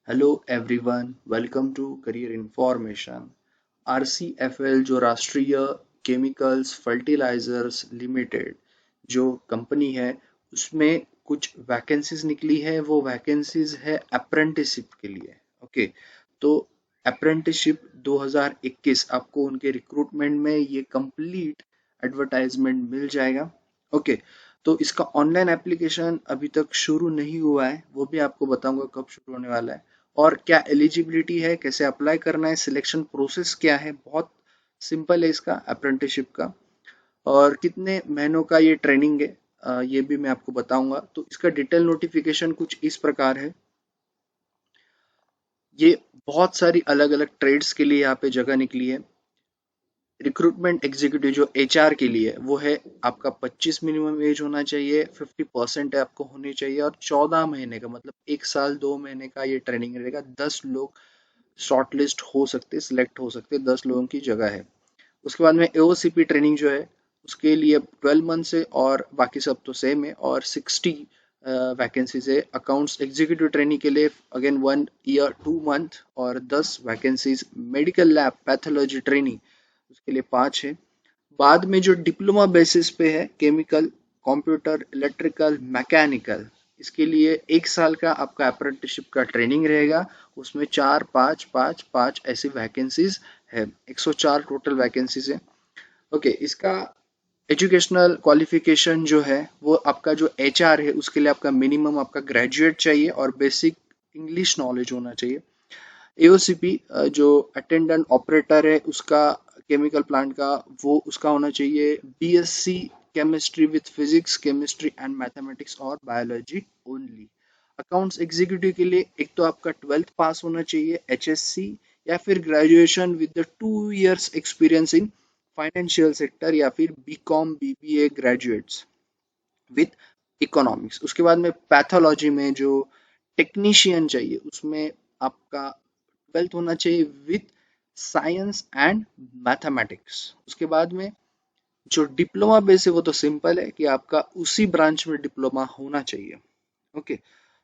Hello everyone, welcome to career information. RCFL जो Rashtriya chemicals fertilizers limited जो company है, उसमें कुछ वैकेंसीज निकली है। वो वैकेंसीज है अप्रेंटिसशिप के लिए। ओके, तो अप्रेंटिसशिप 2021 आपको उनके रिक्रूटमेंट में ये कंप्लीट एडवर्टाइजमेंट मिल जाएगा। ओके, तो इसका ऑनलाइन एप्लीकेशन अभी तक शुरू नहीं हुआ है, वो भी आपको बताऊंगा कब शुरू होने वाला है और क्या एलिजिबिलिटी है, कैसे अप्लाई करना है, सिलेक्शन प्रोसेस क्या है। बहुत सिंपल है इसका अप्रेंटिसशिप का। और कितने महीनों का ये ट्रेनिंग है, ये भी मैं आपको बताऊंगा। तो इसका डिटेल नोटिफिकेशन कुछ इस प्रकार है। ये बहुत सारी अलग अलग ट्रेड्स के लिए यहाँ पे जगह निकली है। रिक्रूटमेंट एग्जीक्यूटिव जो एचआर के लिए वो है, आपका 25 मिनिमम एज होना चाहिए, 50% है आपको होनी चाहिए, और 14 महीने का मतलब 1 साल 2 महीने का ये ट्रेनिंग रहेगा। 10 लोग शॉर्ट लिस्ट हो सकते, सिलेक्ट हो सकते, 10 लोगों की जगह है। उसके बाद में एओसीपी ट्रेनिंग जो है, उसके लिए 12 मंथ है और बाकी सब तो सेम है। और 60 वैकेंसीज है। अकाउंट्स एग्जीक्यूटिव ट्रेनिंग के लिए अगेन 1 ईयर 2 मंथ और 10 vacancies. Medical lab pathology training उसके लिए 5 है। बाद में जो डिप्लोमा बेसिस पे है, केमिकल, कंप्यूटर, इलेक्ट्रिकल, मैकेनिकल, इसके लिए 1 साल का आपका अप्रेंटिसशिप का ट्रेनिंग रहेगा। उसमें 4 5 5 5 ऐसी वैकेंसीज है। 104 टोटल वैकेंसीज है। ओके, इसका एजुकेशनल क्वालिफिकेशन जो है, वो आपका जो एचआर है उसके लिए आपका मिनिमम आपका ग्रेजुएट चाहिए और बेसिक इंग्लिश नॉलेज होना चाहिए। एओसीपी जो अटेंडेंट ऑपरेटर है उसका, केमिकल प्लांट का, वो उसका होना चाहिए BSc chemistry with physics, chemistry and mathematics और बायोलॉजी ओनली। अकाउंट्स एग्जीक्यूटिव के लिए एक तो आपका 12th पास होना चाहिए, एचएससी, या फिर graduation with the 2 years experience in financial sector, या फिर BCom BBA graduates with economics. उसके बाद में पैथोलॉजी में जो टेक्नीशियन चाहिए, उसमें आपका 12th होना चाहिए विथ साइंस एंड मैथमेटिक्स। उसके बाद में जो डिप्लोमा बेस है वो तो सिंपल है कि आपका उसी ब्रांच में डिप्लोमा होना चाहिए। ओके,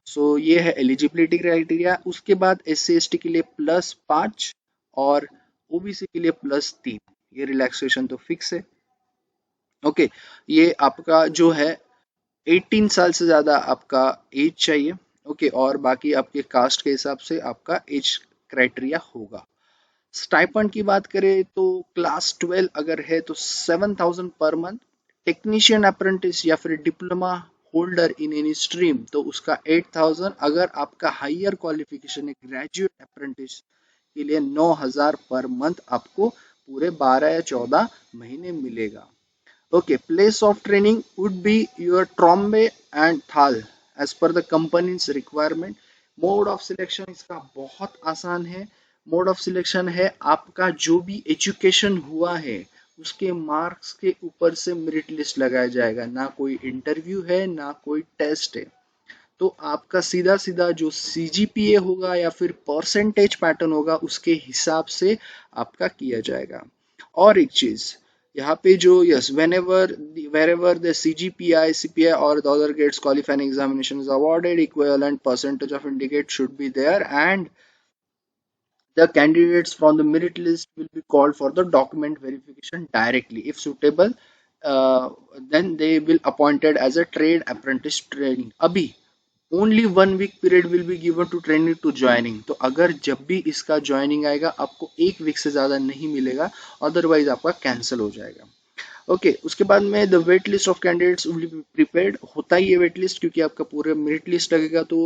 सो ये है एलिजिबिलिटी क्राइटेरिया। उसके बाद SC ST के लिए +5 और ओबीसी के लिए +3। ये रिलैक्सेशन तो फिक्स है। ओके, ये आपका जो है 18 साल से ज़्यादा आपका एज चाहिए। ओके, और बाकी आपके कास्ट के हिसाब से आपका एज क्राइटेरिया होगा। स्टाइपेंड की बात करें तो क्लास 12 अगर है तो 7,000 पर मंथ। टेक्नीशियन अप्रेंटिस या फिर diploma holder in any stream तो उसका 8,000। अगर आपका हायर क्वालिफिकेशन है ग्रेजुएट अप्रेंटिस के लिए 9,000 पर मंथ आपको पूरे 12 या 14 महीने मिलेगा। Okay, place of training would be your Trombe and Thal as per the company's requirement. Mode of selection इसका बहुत आसान है। मोड ऑफ सिलेक्शन है आपका जो भी एजुकेशन हुआ है उसके मार्क्स के ऊपर से मेरिट लिस्ट लगाया जाएगा। ना कोई इंटरव्यू है, ना कोई टेस्ट है। तो आपका सीधा सीधा जो सीजीपीए होगा या फिर परसेंटेज पैटर्न होगा उसके हिसाब से आपका किया जाएगा। और एक चीज यहाँ पे जो yes wherever the CGPI, CPI or the other gets qualifying examination is awarded, equivalent percentage of indicate should be there, and the candidates from the merit list will be called for the document verification directly. If suitable, uh, then they will appointed as a trade apprentice training. अभी only 1 week period will be given to training to joining. तो अगर जब भी इसका joining आएगा आपको 1 week से ज़्यादा नहीं मिलेगा, अदरवाइज आपका कैंसिल हो जाएगा। ओके, उसके बाद में the wait list of candidates will be prepared. होता ही है वेट लिस्ट, क्योंकि आपका पूरे मेरिट लिस्ट लगेगा तो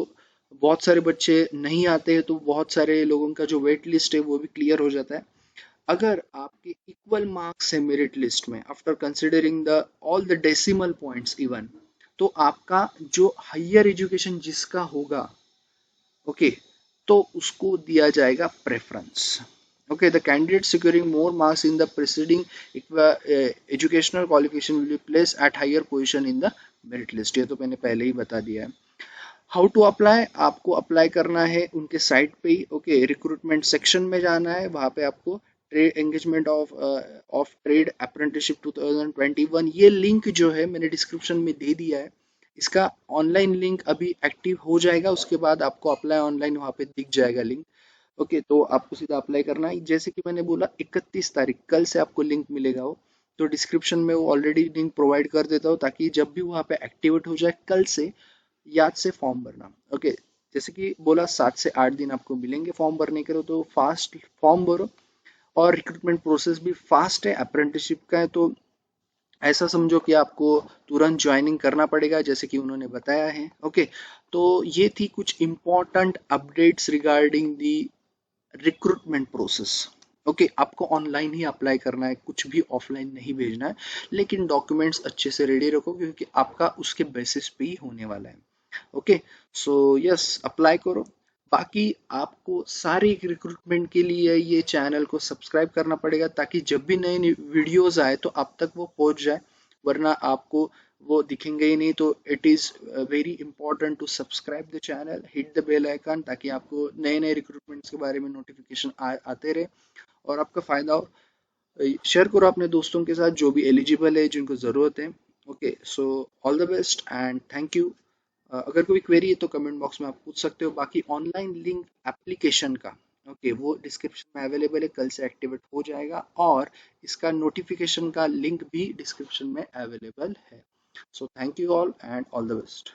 बहुत सारे बच्चे नहीं आते हैं, तो बहुत सारे लोगों का जो वेट लिस्ट है वो भी क्लियर हो जाता है। अगर आपके इक्वल मार्क्स है मेरिट लिस्ट में after considering the all the decimal points even, तो आपका जो हायर एजुकेशन जिसका होगा, ओके, तो उसको दिया जाएगा preference. Okay, the candidate securing more marks in the preceding educational qualification will be place at higher position in the merit list. ये तो मैंने पहले ही बता दिया है। हाउ टू अप्लाई, आपको अप्लाई करना है उनके साइट पे ही। ओके, रिक्रूटमेंट सेक्शन में जाना है, वहां पे आपको trade engagement of trade apprenticeship 2021, ये लिंक जो है मैंने डिस्क्रिप्शन में दे दिया है। इसका ऑनलाइन लिंक अभी एक्टिव हो जाएगा, उसके बाद आपको अप्लाई ऑनलाइन वहाँ पे दिख जाएगा लिंक। ओके, तो आपको सीधा अप्लाई करना है। जैसे कि मैंने बोला 31 तारीख कल से आपको लिंक मिलेगा वो, तो डिस्क्रिप्शन में वो ऑलरेडी लिंक प्रोवाइड कर देता हूँ, ताकि जब भी वहाँ पे एक्टिवेट हो जाए कल से याद से फॉर्म भरना। ओके, जैसे कि बोला 7 से 8 दिन आपको मिलेंगे फॉर्म भरने के लिए, तो फास्ट फॉर्म भरो। और रिक्रूटमेंट प्रोसेस भी फास्ट है, अप्रेंटिसशिप का है, तो ऐसा समझो कि आपको तुरंत ज्वाइनिंग करना पड़ेगा जैसे कि उन्होंने बताया है। ओके, तो ये थी कुछ important updates regarding the recruitment process. Okay, आपको ऑनलाइन ही अप्लाई करना है, कुछ भी ऑफलाइन नहीं भेजना है, लेकिन डॉक्यूमेंट्स अच्छे से रेडी रखो क्योंकि आपका उसके बेसिस पे ही होने वाला है। ओके, सो यस, अप्लाई करो। बाकी आपको सारे रिक्रूटमेंट के लिए ये चैनल को सब्सक्राइब करना पड़ेगा, ताकि जब भी नए नए वीडियोस आए तो आप तक वो पहुंच जाए, वरना आपको वो दिखेंगे ही नहीं। तो it is very important to subscribe the channel, hit the bell icon, ताकि आपको नए नए रिक्रूटमेंट्स के बारे में नोटिफिकेशन आते रहे और आपका फ़ायदा हो। शेयर करो अपने दोस्तों के साथ जो भी एलिजिबल है, जिनको ज़रूरत है। Okay, so all the best and thank you. अगर कोई क्वेरी है तो कमेंट बॉक्स में आप पूछ सकते हो। बाकी ऑनलाइन लिंक एप्लीकेशन का, ओके, वो डिस्क्रिप्शन में अवेलेबल है, कल से एक्टिवेट हो जाएगा, और इसका नोटिफिकेशन का लिंक भी डिस्क्रिप्शन में अवेलेबल है। So thank you all and all the best.